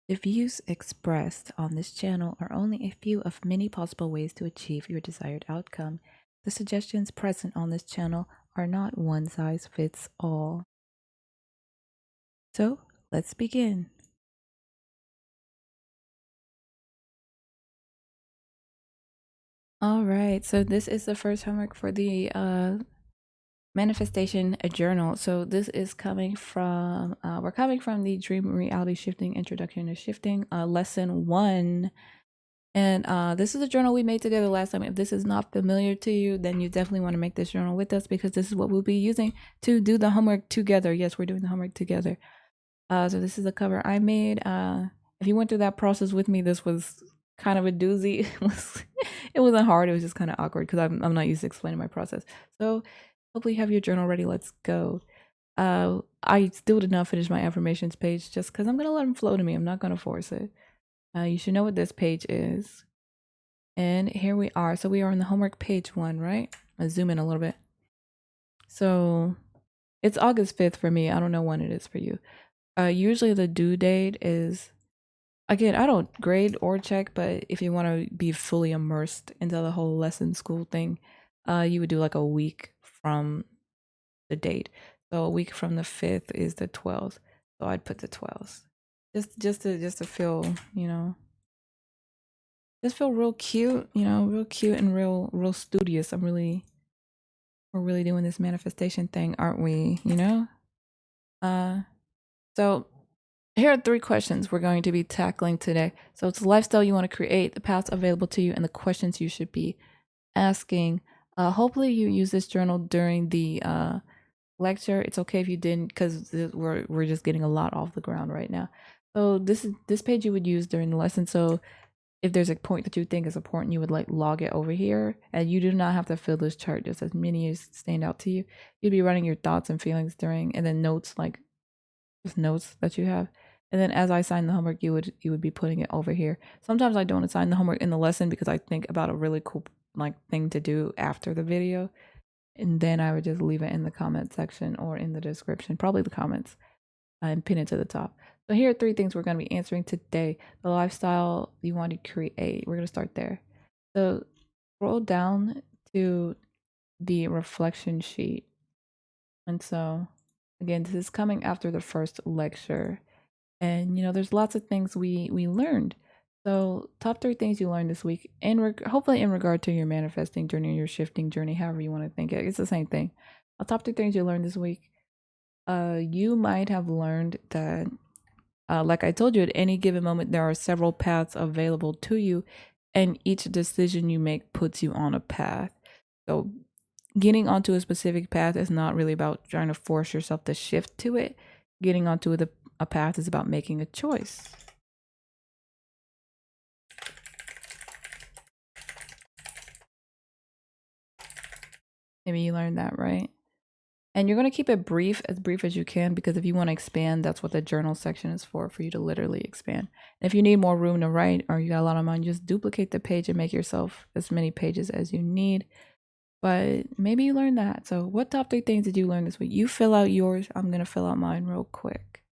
The views expressed on this channel are only a few of many possible ways to achieve your desired outcome. The suggestions present on this channel are not one size fits all. So, let's begin. All right, so this is the first homework for the manifestation journal. So this is coming from we're coming from the Dream Reality Shifting Introduction to Shifting, lesson 1. And this is a journal we made together last time. If this is not familiar to you, then you definitely want to make this journal with us, because this is what we'll be using to do the homework together. Yes, we're doing the homework together. So this is the cover I made. If you went through that process with me, this was kind of a doozy. It wasn't hard. It was just kind of awkward because I'm not used to explaining my process. So hopefully you have your journal ready. Let's go. I still did not finish my affirmations page just because I'm gonna let them flow to me. I'm not gonna force it. You should know what this page is. And here we are. So we are on the homework page 1, right? I'll zoom in a little bit. So it's August 5th for me. I don't know when it is for you. Usually the due date is, again, I don't grade or check, but if you want to be fully immersed into the whole lesson school thing, you would do like a week from the date. So a week from the 5th is the 12th. So I'd put the 12th. Just to feel, just feel real cute, real cute and real studious. We're really doing this manifestation thing, aren't we? So here are 3 questions we're going to be tackling today. So it's the lifestyle you want to create, the paths available to you, and the questions you should be asking. Hopefully you use this journal during the lecture. It's okay if you didn't, because we're just getting a lot off the ground right now. So this page you would use during the lesson. So if there's a point that you think is important, you would like log it over here, and you do not have to fill this chart, just as many as stand out to you. You'd be writing your thoughts and feelings during, and then notes, like just notes that you have. And then as I assign the homework, you would be putting it over here. Sometimes I don't assign the homework in the lesson because I think about a really cool like thing to do after the video, and then I would just leave it in the comment section or in the description, probably the comments, and pin it to the top. So here are 3 things we're going to be answering today. The lifestyle you want to create. We're going to start there. So scroll down to the reflection sheet. And so again, this is coming after the first lecture. And there's lots of things we learned. So top 3 things you learned this week, and hopefully in regard to your manifesting journey or your shifting journey, however you want to think it. It's the same thing. Top 3 things you learned this week. You might have learned that, like I told you, at any given moment, there are several paths available to you, and each decision you make puts you on a path. So getting onto a specific path is not really about trying to force yourself to shift to it. Getting onto a path is about making a choice. Maybe you learned that, right? And you're going to keep it brief as you can, because if you want to expand, that's what the journal section is for you to literally expand. And if you need more room to write, or you got a lot of mind, just duplicate the page and make yourself as many pages as you need. But maybe you learned that. So what top 3 things did you learn this week? You fill out yours. I'm going to fill out mine real quick.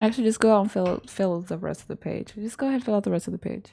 Actually, just go out and fill the rest of the page. Just go ahead and fill out the rest of the page.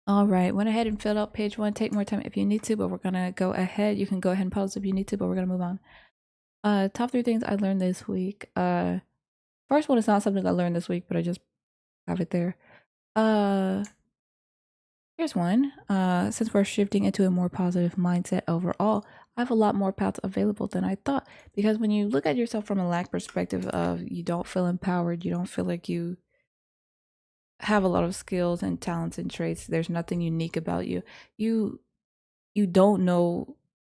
All right, went ahead and filled out page 1. Take more time if you need to, but we're gonna go ahead. You can go ahead and pause if you need to, but we're gonna move on. Top 3 things I learned this week. First one is not something I learned this week, but I just have it there. Uh, Here's one. Since we're shifting into a more positive mindset overall, I have a lot more paths available than I thought. Because when you look at yourself from a lack perspective of you don't feel empowered, you don't feel like you have a lot of skills and talents and traits. There's nothing unique about you. You you don't know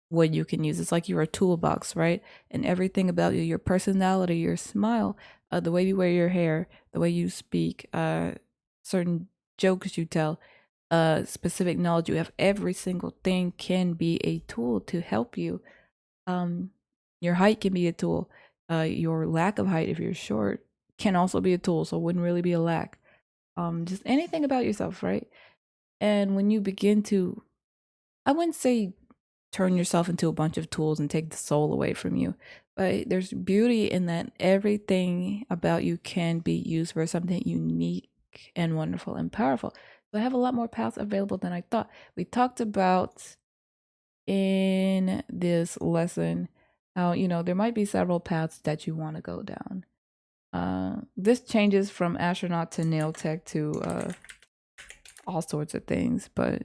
what you can use. It's like you're a toolbox, right? And everything about you, your personality, your smile, the way you wear your hair, the way you speak, certain jokes you tell, specific knowledge you have, every single thing can be a tool to help you. Um, your height can be a tool. Your lack of height, if you're short, can also be a tool. So it wouldn't really be a lack. Just anything about yourself, right? And when you begin to, I wouldn't say turn yourself into a bunch of tools and take the soul away from you, but there's beauty in that everything about you can be used for something unique and wonderful and powerful. So I have a lot more paths available than I thought. We talked about in this lesson how, there might be several paths that you want to go down. This changes from astronaut to nail tech to all sorts of things, but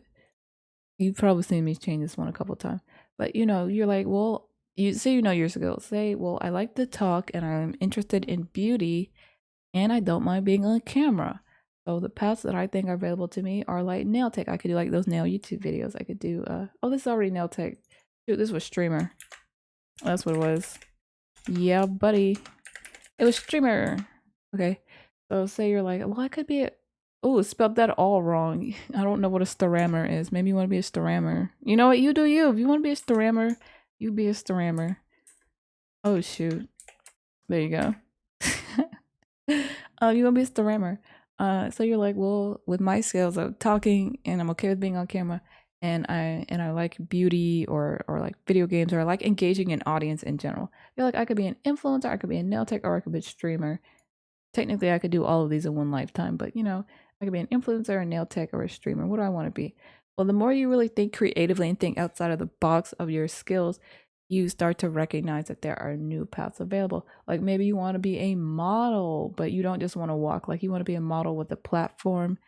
you've probably seen me change this one a couple times. But you're like, well, you say your skills. Say, well, I like to talk and I'm interested in beauty and I don't mind being on camera. So the paths that I think are available to me are like nail tech. I could do like those nail YouTube videos. I could do oh, this is already nail tech. Dude, this was streamer. That's what it was. Yeah, buddy. It was streamer. Okay. So say you're like, well, I could be a oh, spelled that all wrong. I don't know what a storammer is. Maybe you want to be a storammer. You know what? You do you. If you want to be a storammer, you be a storammer. Oh shoot. There you go. You want to be a storammer. So you're like, well, with my skills of talking and I'm okay with being on camera and I like beauty or like video games or I like engaging an audience in general. You're like, I could be an influencer, I could be a nail tech, or I could be a streamer. Technically I could do all of these in one lifetime, but I could be an influencer, a nail tech, or a streamer. What do I want to be? Well, the more you really think creatively and think outside of the box of your skills, you start to recognize that there are new paths available. Like maybe you want to be a model, but you don't just want to walk. Like you want to be a model with a platform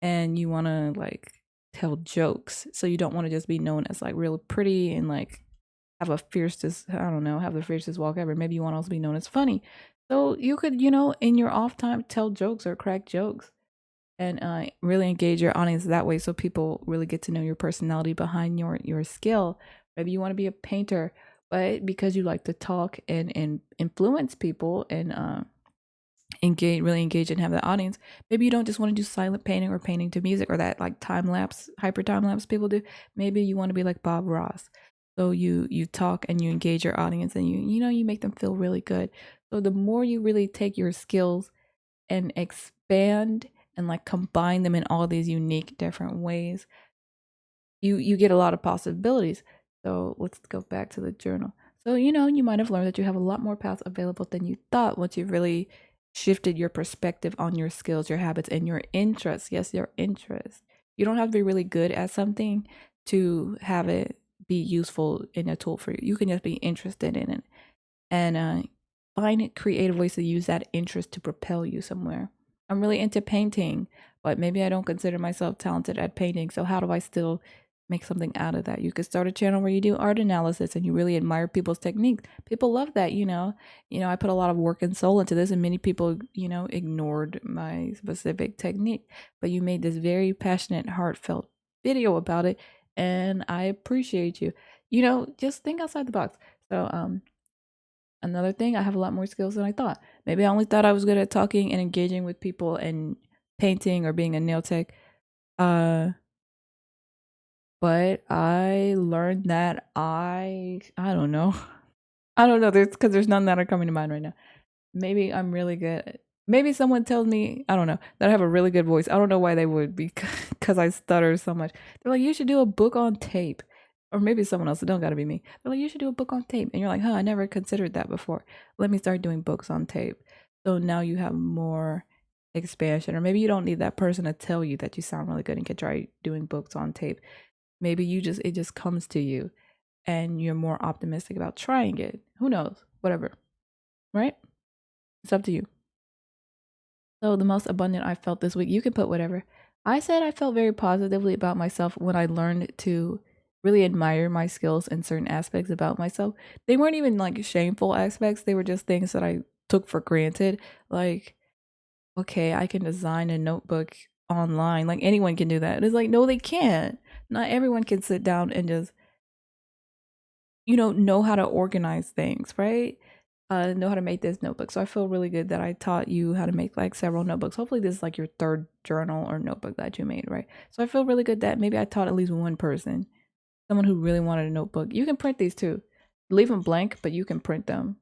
and you want to like tell jokes. So you don't want to just be known as like real pretty and like have a fiercest, I don't know, have the fiercest walk ever. Maybe you want to also be known as funny. So you could, in your off time, tell jokes or crack jokes and really engage your audience that way so people really get to know your personality behind your skill. Maybe you want to be a painter, but because you like to talk and influence people and really engage and have the audience, maybe you don't just want to do silent painting or painting to music or that like time lapse, hyper time lapse people do. Maybe you want to be like Bob Ross. So you talk and you engage your audience and you make them feel really good. So the more you really take your skills and expand and like combine them in all these unique different ways, you get a lot of possibilities. So let's go back to the journal. So you might have learned that you have a lot more paths available than you thought once you really shifted your perspective on your skills, your habits, and your interests. Yes, your interests. You don't have to be really good at something to have it be useful in a tool for you. You can just be interested in it and find creative ways to use that interest to propel you somewhere. I'm really into painting, but maybe I don't consider myself talented at painting. So how do I still make something out of that? You could start a channel where you do art analysis and you really admire people's techniques. People love that, I put a lot of work and soul into this and many people, ignored my specific technique. But you made this very passionate, heartfelt video about it and I appreciate you. Just think outside the box. So another thing, I have a lot more skills than I thought. Maybe I only thought I was good at talking and engaging with people and painting or being a nail tech. But I learned that I don't know. I don't know. There's none that are coming to mind right now. Maybe I'm really good. Maybe someone tells me, I don't know, that I have a really good voice. I don't know why they would because I stutter so much. They're like, you should do a book on tape. Or maybe someone else. It don't gotta be me. They're like, you should do a book on tape. And you're like, huh, I never considered that before. Let me start doing books on tape. So now you have more expansion, or maybe you don't need that person to tell you that you sound really good and can try doing books on tape. Maybe it just comes to you and you're more optimistic about trying it. Who knows? Whatever. Right? It's up to you. So the most abundant I felt this week, you can put whatever. I said I felt very positively about myself when I learned to really admire my skills in certain aspects about myself. They weren't even like shameful aspects, they were just things that I took for granted. Like, okay, I can design a notebook online. Like anyone can do that. It's like, no, they can't. Not everyone can sit down and just, know how to organize things, right? Know how to make this notebook. So I feel really good that I taught you how to make like several notebooks. Hopefully this is like your third journal or notebook that you made, right? So I feel really good that maybe I taught at least one person, someone who really wanted a notebook. You can print these too. Leave them blank, but you can print them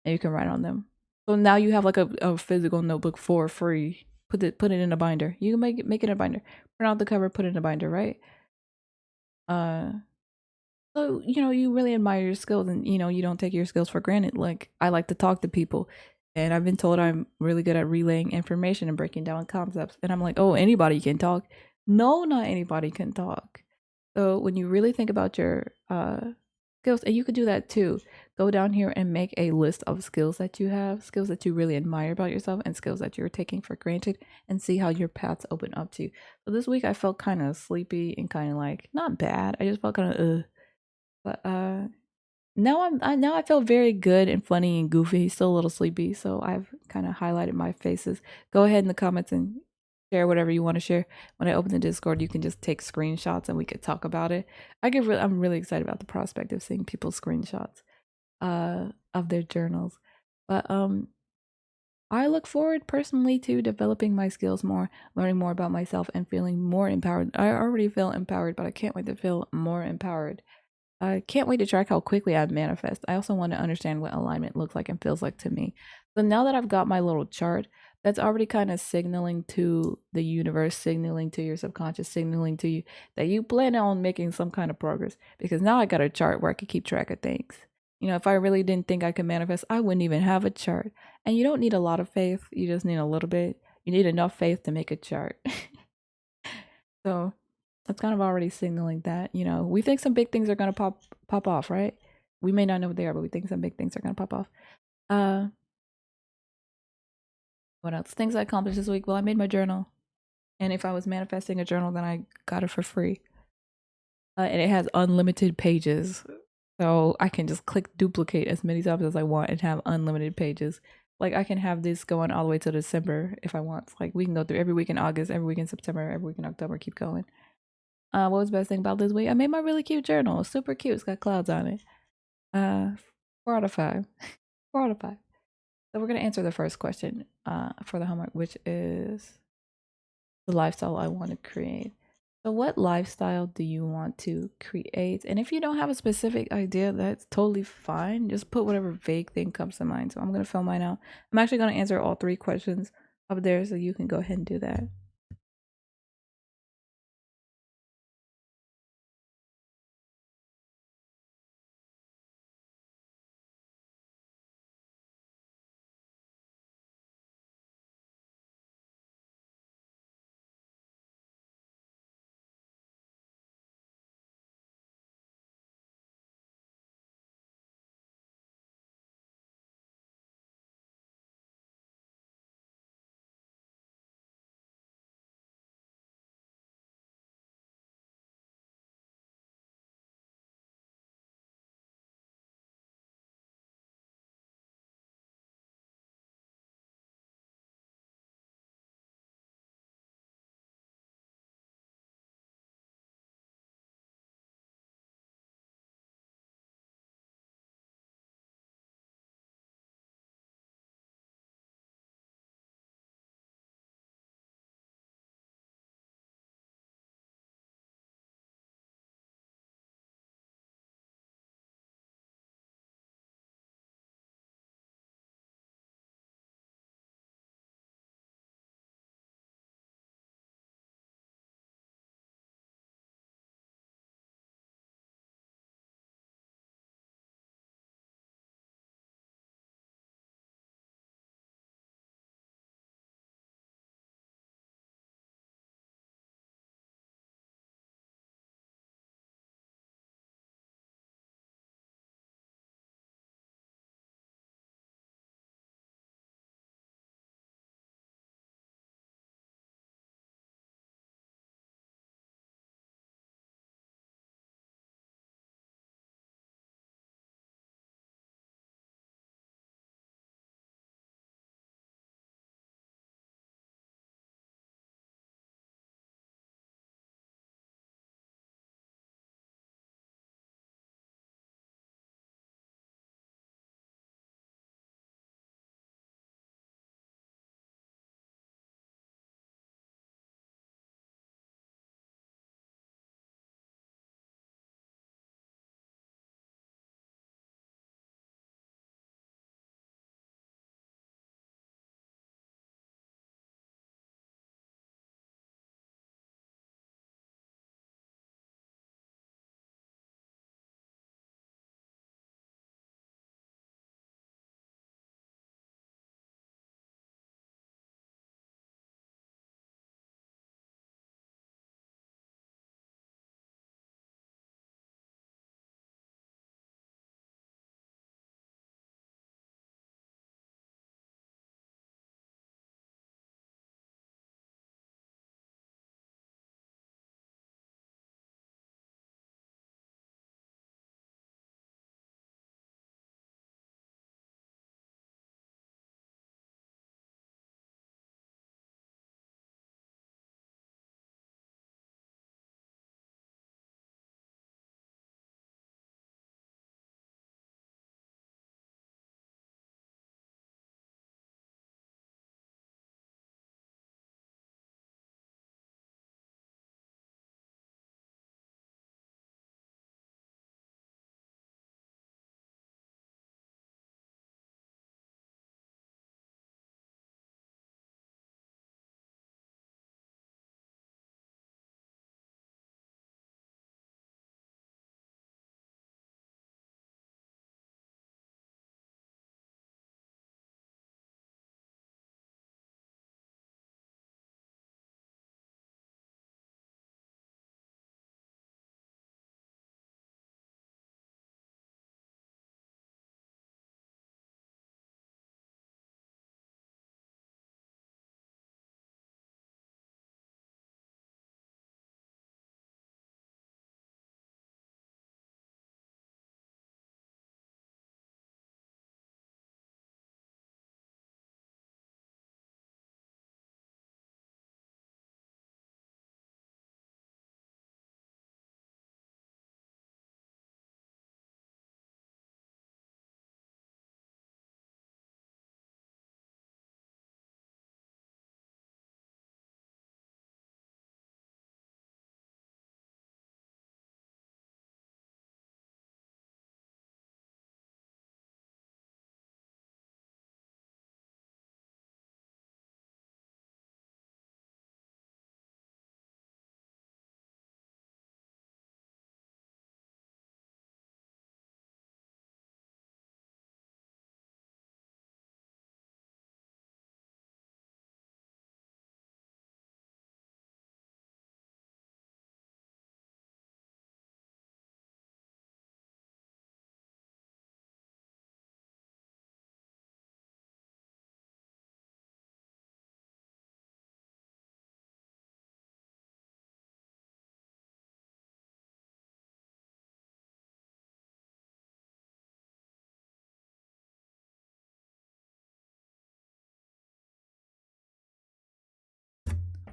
and you can write on them. So now you have like a physical notebook for free. Put it in a binder. You can make it a binder. Print out the cover, put it in a binder, right? Uh So, you really admire your skills and, you don't take your skills for granted. Like, I like to talk to people, and I've been told I'm really good at relaying information and breaking down concepts. And I'm like, oh, anybody can talk. No, not anybody can talk. So, when you really think about your skills, and you could do that too, go down here and make a list of skills that you have, skills that you really admire about yourself, and skills that you're taking for granted, and see how your paths open up to you. So, this week I felt kind of sleepy and kind of like, not bad. I just felt kind of, but now I feel very good and funny and goofy. Still a little sleepy, so I've kind of highlighted my faces. Go ahead in the comments and share whatever you want to share. When I open the Discord, you can just take screenshots and we could talk about it. I'm really excited about the prospect of seeing people's screenshots of their journals. But I look forward personally to developing my skills more, learning more about myself, and feeling more empowered. I already feel empowered, but I can't wait to feel more empowered. I can't wait to track how quickly I manifest. I also want to understand what alignment looks like and feels like to me. So now that I've got my little chart, that's already kind of signaling to the universe, signaling to your subconscious, signaling to you that you plan on making some kind of progress. Because now I got a chart where I can keep track of things. If I really didn't think I could manifest, I wouldn't even have a chart. And you don't need a lot of faith, you just need a little bit. You need enough faith to make a chart. So that's kind of already signaling that, we think some big things are gonna pop off, right? We may not know what they are, but we think some big things are gonna pop off. Uh what else? Things I accomplished this week. Well, I made my journal. And if I was manifesting a journal, then I got it for free. And it has unlimited pages. So I can just click duplicate as many times as I want and have unlimited pages. Like I can have this going all the way to December if I want. Like we can go through every week in August, every week in September, every week in October, keep going. What was the best thing about this week? I made my really cute journal. It's super cute. It's got clouds on it. 4 out of 5. 4 out of 5. So we're gonna answer the first question for the homework, which is the lifestyle I want to create. So what lifestyle do you want to create? And if you don't have a specific idea, that's totally fine. Just put whatever vague thing comes to mind. So I'm gonna fill mine out. I'm actually gonna answer all 3 questions up there, so you can go ahead and do that.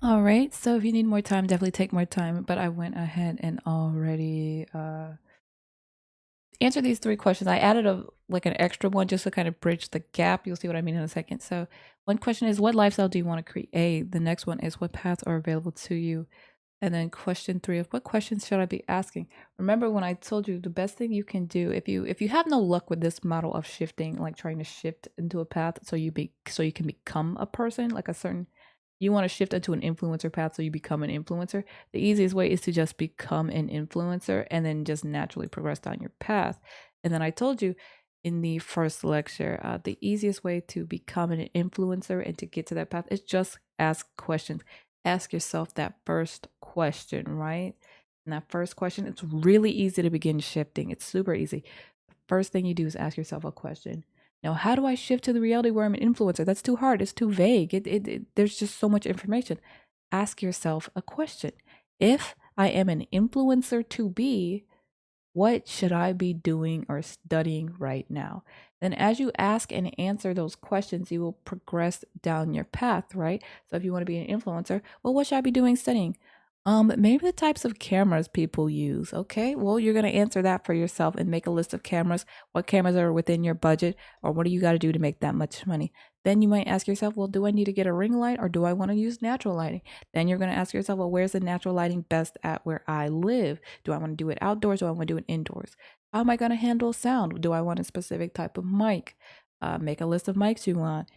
All right. So if you need more time, definitely take more time. But I went ahead and already answered these 3 questions. I added a like an extra one just to kind of bridge the gap. You'll see what I mean in a second. So one question is, what lifestyle do you want to create? The next one is, what paths are available to you? And then question 3 of, what questions should I be asking? Remember when I told you the best thing you can do if you have no luck with this model of shifting, like trying to shift into a path so you can become a person, like a certain, you want to shift into an influencer path so you become an influencer. The easiest way is to just become an influencer and then just naturally progress down your path. And then I told you in the first lecture, the easiest way to become an influencer and to get to that path is just ask questions. Ask yourself that first question, right? And that first question, it's really easy to begin shifting. It's super easy. The first thing you do is ask yourself a question. Now, how do I shift to the reality where I'm an influencer? That's too hard. It's too vague. There's just so much information. Ask yourself a question. If I am an influencer to be, what should I be doing or studying right now? Then, as you ask and answer those questions, you will progress down your path, right? So, if you want to be an influencer, well, what should I be doing studying? Maybe the types of cameras people use. Okay, well, you're gonna answer that for yourself and make a list of cameras. What cameras are within your budget, or what do you got to do to make that much money? Then you might ask yourself, well, do I need to get a ring light or do I want to use natural lighting? Then you're gonna ask yourself, well, where's the natural lighting best at where I live? Do I want to do it outdoors? Do I want to do it indoors? How am I going to handle sound? Do I want a specific type of mic? Make a list of mics you want.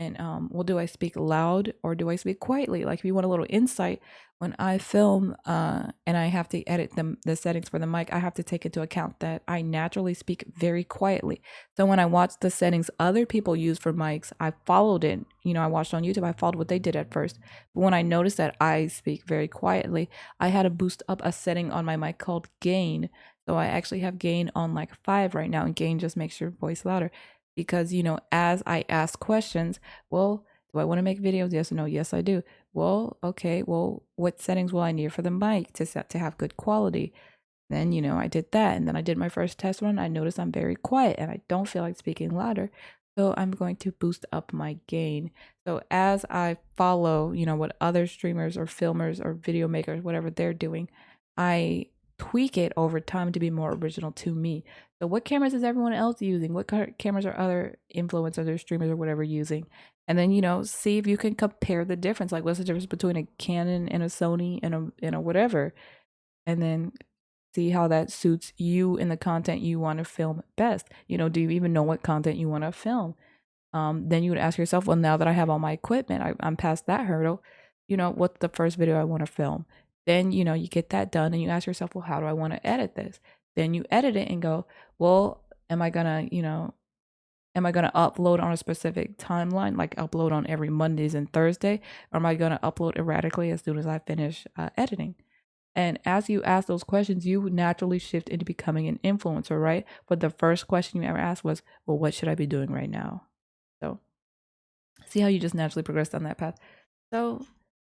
And well, do I speak loud or do I speak quietly? Like if you want a little insight, when I film and I have to edit the settings for the mic, I have to take into account that I naturally speak very quietly. So when I watched the settings other people use for mics, I followed it. You know, I watched on YouTube, I followed what they did at first. But when I noticed that I speak very quietly, I had to boost up a setting on my mic called gain. So I actually have gain on like 5 right now, and gain just makes your voice louder. Because, you know, as I ask questions, well, do I want to make videos? Yes or no? Yes, I do. Well, okay. Well, what settings will I need for the mic to set to have good quality? Then, you know, I did that. And then I did my first test run. I noticed I'm very quiet and I don't feel like speaking louder. So I'm going to boost up my gain. So as I follow, you know, what other streamers or filmers or video makers, whatever they're doing, I tweak it over time to be more original to me. So what cameras is everyone else using? What cameras are other influencers or streamers or whatever using? And then, you know, see if you can compare the difference. Like what's the difference between a Canon and a Sony and a whatever? And then see how that suits you and the content you want to film best. You know, do you even know what content you want to film? Then you would ask yourself, well, now that I have all my equipment, I'm past that hurdle. You know, what's the first video I want to film? Then, you know, you get that done and you ask yourself, well, how do I want to edit this? Then you edit it and go, well, am I gonna, you know, am I gonna upload on a specific timeline, like upload on every Mondays and Thursday? Or am I gonna upload erratically as soon as I finish editing? And as you ask those questions, you naturally shift into becoming an influencer, right? But the first question you ever asked was, well, what should I be doing right now? So see how you just naturally progress down that path. So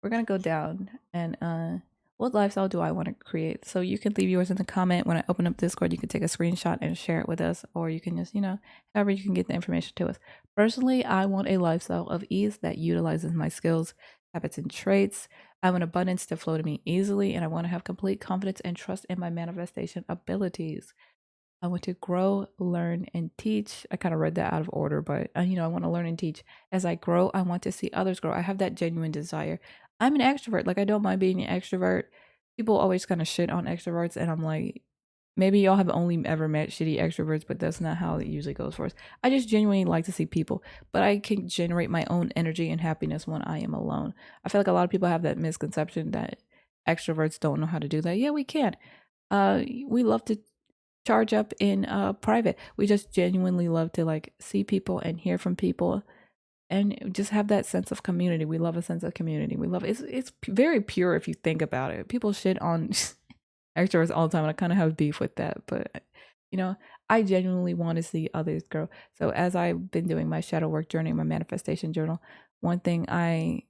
we're gonna go down and what lifestyle do I want to create? So you can leave yours in the comment. When I open up Discord, you can take a screenshot and share it with us, or you can just, you know, however you can get the information to us. Personally, I want a lifestyle of ease that utilizes my skills, habits, and traits. I want abundance to flow to me easily, and I want to have complete confidence and trust in my manifestation abilities. I want to grow, learn, and teach. I kind of read that out of order, but you know, I want to learn and teach. As I grow, I want to see others grow. I have that genuine desire. I'm an extrovert. Like I don't mind being an extrovert. People always kind of shit on extroverts, and I'm like, maybe y'all have only ever met shitty extroverts, but that's not how it usually goes for us. I just genuinely like to see people, but I can generate my own energy and happiness when I am alone. I feel like a lot of people have that misconception that extroverts don't know how to do that. Yeah, we can. We love to charge up in private. We just genuinely love to like see people and hear from people and just have that sense of community. We love a sense of community. We love it's very pure if you think about it. People shit on extroverts all the time and I kind of have beef with that, but you know, I genuinely want to see others grow. So as I've been doing my shadow work journey, my manifestation journal, one thing I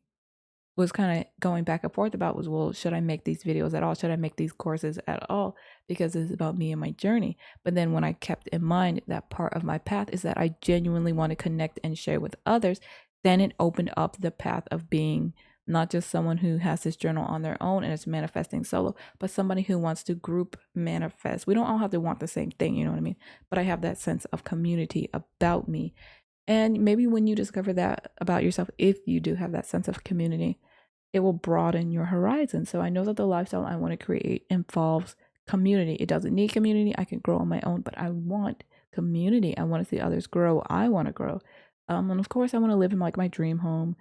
was kind of going back and forth about was, well, should I make these videos at all? Should I make these courses at all? Because it's about me and my journey. But then when I kept in mind that part of my path is that I genuinely want to connect and share with others, then it opened up the path of being not just someone who has this journal on their own and is manifesting solo, but somebody who wants to group manifest. We don't all have to want the same thing, you know what I mean? But I have that sense of community about me. And maybe when you discover that about yourself, if you do have that sense of community, it will broaden your horizon. So I know that the lifestyle I want to create involves community. It doesn't need community. I can grow on my own, but I want community. I want to see others grow. I want to grow. And of course, I want to live in like my dream home.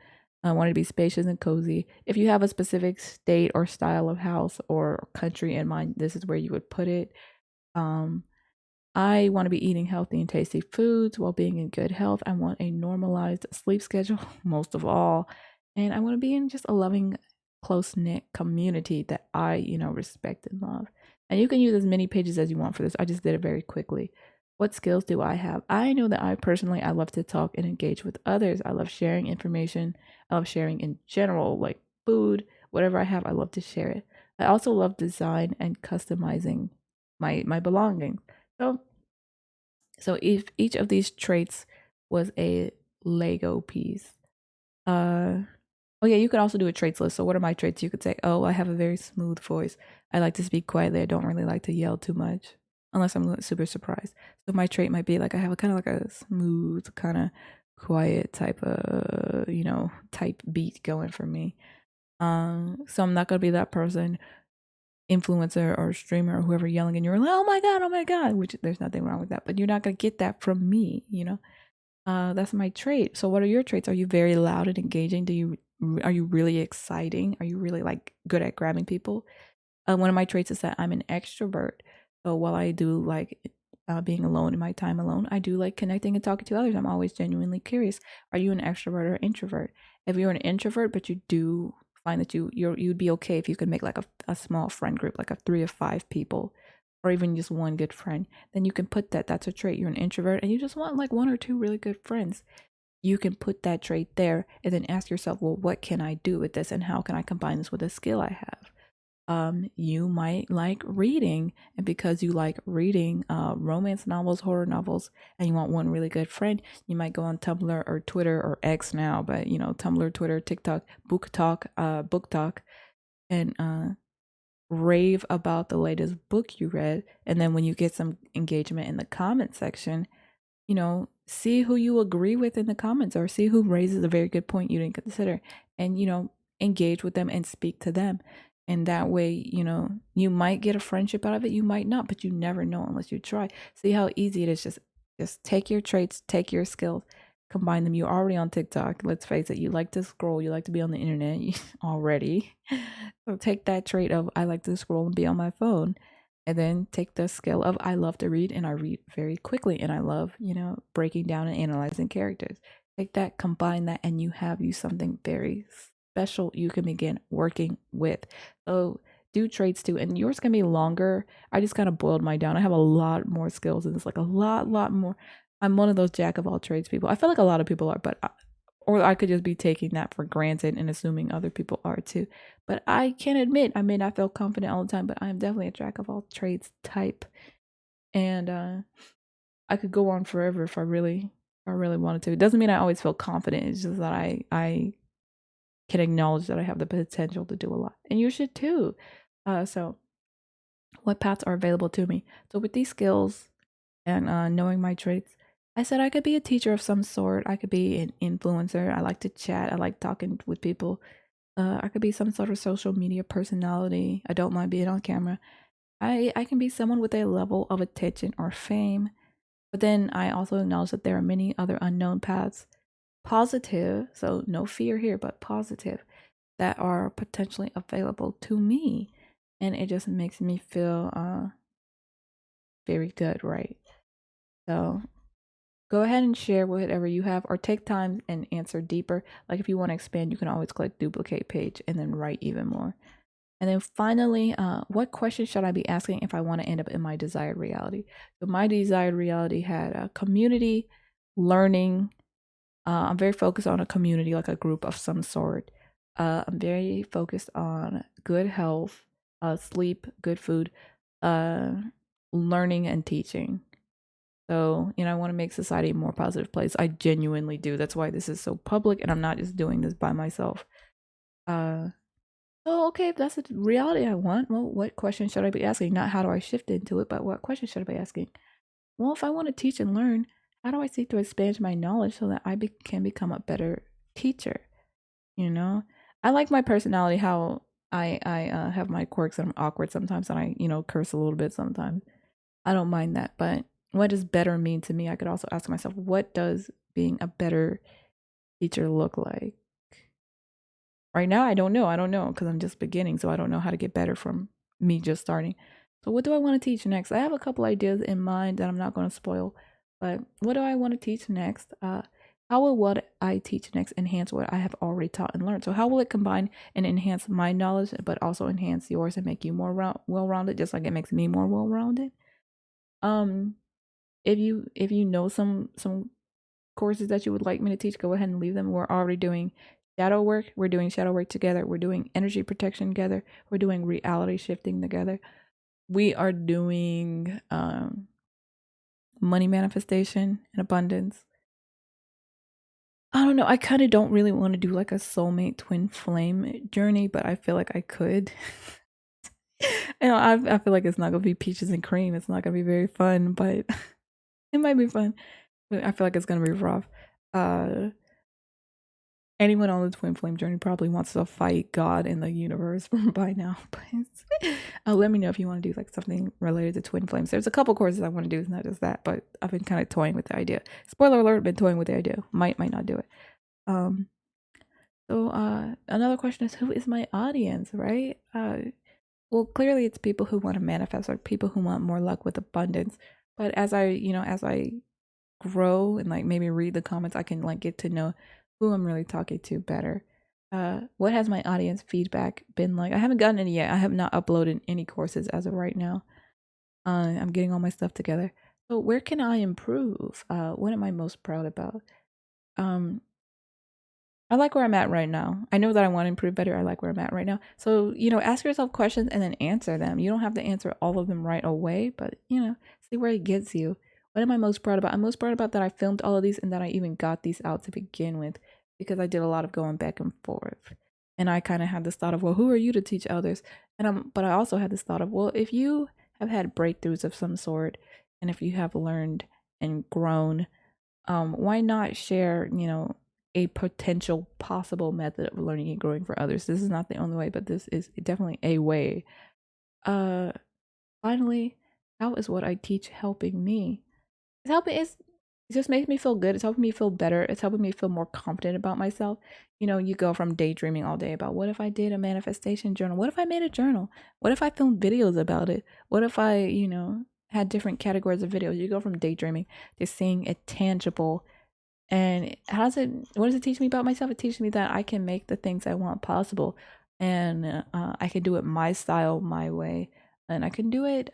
I want it to be spacious and cozy. If you have a specific state or style of house or country in mind, this is where you would put it. Um, I want to be eating healthy and tasty foods while being in good health. I want a normalized sleep schedule, most of all. And I want to be in just a loving, close knit community that I, respect and love. And you can use as many pages as you want for this. I just did it very quickly. What skills do I have? I know that I love to talk and engage with others. I love sharing information. I love sharing in general, like food, whatever I have, I love to share it. I also love design and customizing my belongings. So, so if each of these traits was a Lego piece, uh, oh yeah, you could also do a traits list. So what are my traits? You could say, oh, I have a very smooth voice. I like to speak quietly. I don't really like to yell too much, unless I'm super surprised. So my trait might be like I have a kind of like a smooth, kind of quiet type of, type beat going for me. So I'm not gonna be that person influencer or streamer or whoever yelling in your like, oh my god, which there's nothing wrong with that, but you're not gonna get that from me, that's my trait. So what are your traits? Are you very loud and engaging? Are you really exciting? Are you really like good at grabbing people? One of my traits is that I'm an extrovert. So while I do like being alone in my time alone, I do like connecting and talking to others. I'm always genuinely curious. Are you an extrovert or introvert? If you're an introvert, but you do find that you'd be okay if you could make like a small friend group, like a 3 or 5 people, or even just one good friend, then you can put that's a trait. You're an introvert and you just want like 1 or 2 really good friends. You can put that trait there and then ask yourself, well, what can I do with this and how can I combine this with a skill I have? You might like reading, and because you like reading romance novels, horror novels, and you want one really good friend, you might go on Tumblr or Twitter or X now, but Tumblr, Twitter, TikTok, Book Talk, and rave about the latest book you read. And then when you get some engagement in the comment section, see who you agree with in the comments or see who raises a very good point you didn't consider, and engage with them and speak to them. And that way, you might get a friendship out of it, you might not, but you never know unless you try. See how easy it is. Just take your traits, take your skills, combine them. You're already on TikTok, let's face it. You like to scroll, you like to be on the internet already. So take that trait of I like to scroll and be on my phone, and then take the skill of I love to read and I read very quickly and I love, breaking down and analyzing characters. Take that, combine that, and you have something very special you can begin working with. So do traits too, and yours can be longer. I just kind of boiled mine down. I have a lot more skills, and it's like a lot more. I'm one of those jack of all trades people. I feel like a lot of people are, but or I could just be taking that for granted and assuming other people are too. But I can admit I may not feel confident all the time, but I am definitely a jack of all trades type. And I could go on forever if I really wanted to. It doesn't mean I always feel confident. It's just that I can acknowledge that I have the potential to do a lot. And you should too. So what paths are available to me? So with these skills and knowing my traits, I said I could be a teacher of some sort. I could be an influencer. I like to chat. I like talking with people. I could be some sort of social media personality. I don't mind being on camera. I can be someone with a level of attention or fame. But then I also acknowledge that there are many other unknown paths, positive, so no fear here, but positive, that are potentially available to me. And it just makes me feel very good, right? So go ahead and share whatever you have or take time and answer deeper. Like if you want to expand, you can always click duplicate page and then write even more. And then finally, what questions should I be asking if I want to end up in my desired reality? So my desired reality had a community, learning. I'm very focused on a community, like a group of some sort. I'm very focused on good health, sleep, good food, learning and teaching. So, I want to make society a more positive place. I genuinely do. That's why this is so public, and I'm not just doing this by myself. So okay, if that's the reality I want, well, what question should I be asking? Not how do I shift into it, but what question should I be asking? Well, if I want to teach and learn, how do I seek to expand my knowledge so that can become a better teacher? You know, I like my personality, how I have my quirks and I'm awkward sometimes, and I curse a little bit sometimes. I don't mind that, but what does better mean to me? I could also ask myself, what does being a better teacher look like? Right now, I don't know. I don't know because I'm just beginning, so I don't know how to get better from me just starting. So, what do I want to teach next? I have a couple ideas in mind that I'm not going to spoil, but what do I want to teach next? How will what I teach next enhance what I have already taught and learned? So, how will it combine and enhance my knowledge, but also enhance yours and make you more well-rounded, just like it makes me more well-rounded? Um, if you know some courses that you would like me to teach, go ahead and leave them. We're already doing shadow work. We're doing shadow work together. We're doing energy protection together. We're doing reality shifting together. We are doing money manifestation and abundance. I don't know. I kind of don't really want to do like a soulmate twin flame journey, but I feel like I could. I feel like it's not gonna be peaches and cream. It's not gonna be very fun, but it might be fun. But I feel like it's gonna be rough. Uh, Anyone on the twin flame journey probably wants to fight God in the universe by now. But let me know if you want to do like something related to twin flames. There's a couple courses I want to do. It's not just that, but I've been kind of toying with the idea. Spoiler alert, been toying with the idea. Might not do it. Um, another question is, who is my audience, right? Well, clearly it's people who want to manifest or people who want more luck with abundance. But as I grow and like maybe read the comments, I can like get to know who I'm really talking to better. What has my audience feedback been like? I haven't gotten any yet. I have not uploaded any courses as of right now. I'm getting all my stuff together. So where can I improve? What am I most proud about? Um, I like where I'm at right now. I know that I want to improve better. I like where I'm at right now. So, ask yourself questions and then answer them. You don't have to answer all of them right away, but, see where it gets you. What am I most proud about? I'm most proud about that I filmed all of these and that I even got these out to begin with because I did a lot of going back and forth. And I kind of had this thought of, well, who are you to teach others? But I also had this thought of, well, if you have had breakthroughs of some sort and if you have learned and grown, why not share, a potential possible method of learning and growing for others? This is not the only way, but this is definitely a way. Uh, Finally, how is what I teach helping me? It just makes me feel good. It's helping me feel better. It's helping me feel more confident about myself. You go from daydreaming all day about what if I did a manifestation journal? What if I made a journal? What if I filmed videos about it? What if I, had different categories of videos? You go from daydreaming to seeing it tangible. And what does it teach me about myself? It teaches me that I can make the things I want possible. And I can do it my style, my way. And I can do it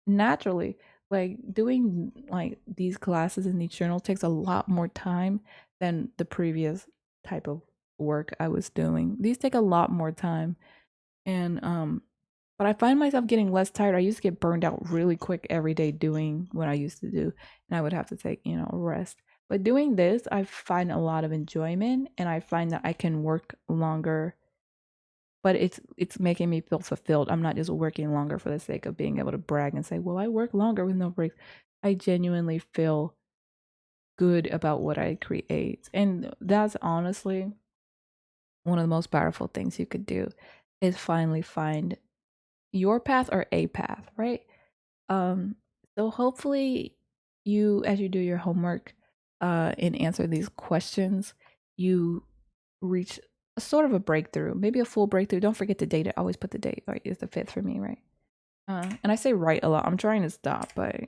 naturally. Like doing like these classes in these journals takes a lot more time than the previous type of work I was doing. These take a lot more time. And but I find myself getting less tired. I used to get burned out really quick every day doing what I used to do, and I would have to take, a rest. But doing this, I find a lot of enjoyment, and I find that I can work longer, but it's making me feel fulfilled. I'm not just working longer for the sake of being able to brag and say, "Well, I work longer with no breaks." I genuinely feel good about what I create, and that's honestly one of the most powerful things you could do is finally find your path or a path, right? Um, so hopefully as you do your homework, and answer these questions, you reach a sort of a breakthrough, maybe a full breakthrough. Don't forget to date it. Always put the date, right? It's the 5th for me, right? And I say right a lot. I'm trying to stop, but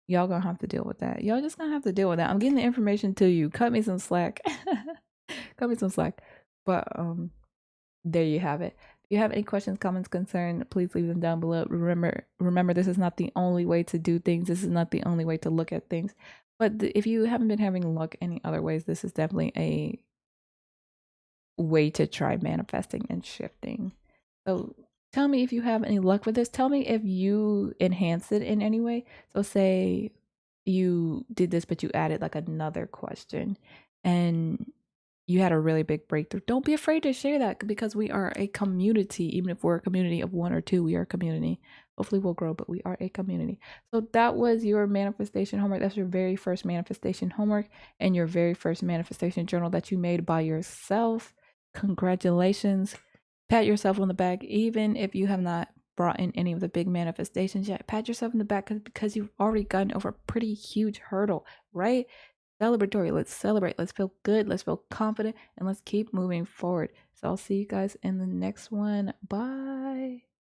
y'all gonna have to deal with that. Y'all just gonna have to deal with that. I'm getting the information to you. Cut me some slack. Cut me some slack. But there you have it. If you have any questions, comments, concerns, please leave them down below. Remember, this is not the only way to do things. This is not the only way to look at things. But if you haven't been having luck any other ways, this is definitely a way to try manifesting and shifting. So tell me if you have any luck with this. Tell me if you enhance it in any way. So say you did this, but you added like another question and you had a really big breakthrough. Don't be afraid to share that because we are a community. Even if we're a community of 1 or 2, we are a community. Hopefully we'll grow, but we are a community. So that was your manifestation homework. That's your very first manifestation homework and your very first manifestation journal that you made by yourself. Congratulations. Pat yourself on the back, even if you have not brought in any of the big manifestations yet. Pat yourself in the back because you've already gotten over a pretty huge hurdle, right? Celebratory. Let's celebrate. Let's feel good. Let's feel confident, and let's keep moving forward. So I'll see you guys in the next one. Bye.